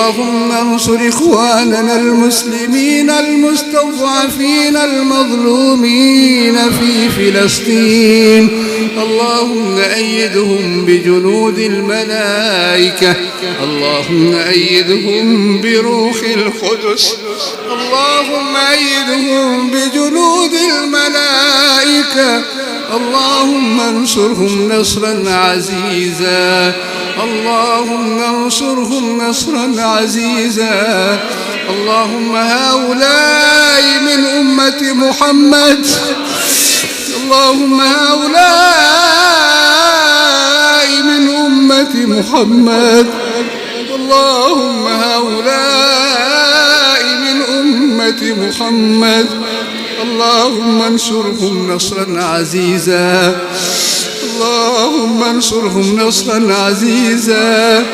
اللهم انصر إخواننا المسلمين المستضعفين المظلومين في فلسطين، اللهم أيدهم بجنود الملائكة، اللهم أيدهم بروح القدس، اللهم أيدهم بجنود الملائكة، اللهم انصرهم نصرا عزيزا، اللهم انصرهم نصرا عزيزا. اللهم هؤلاء من أمة محمد، اللهم هؤلاء من أمة محمد، اللهم هؤلاء من أمة محمد، اللهم انصرهم نصرا عزيزا، اللهم انصرهم نصرا عزيزا.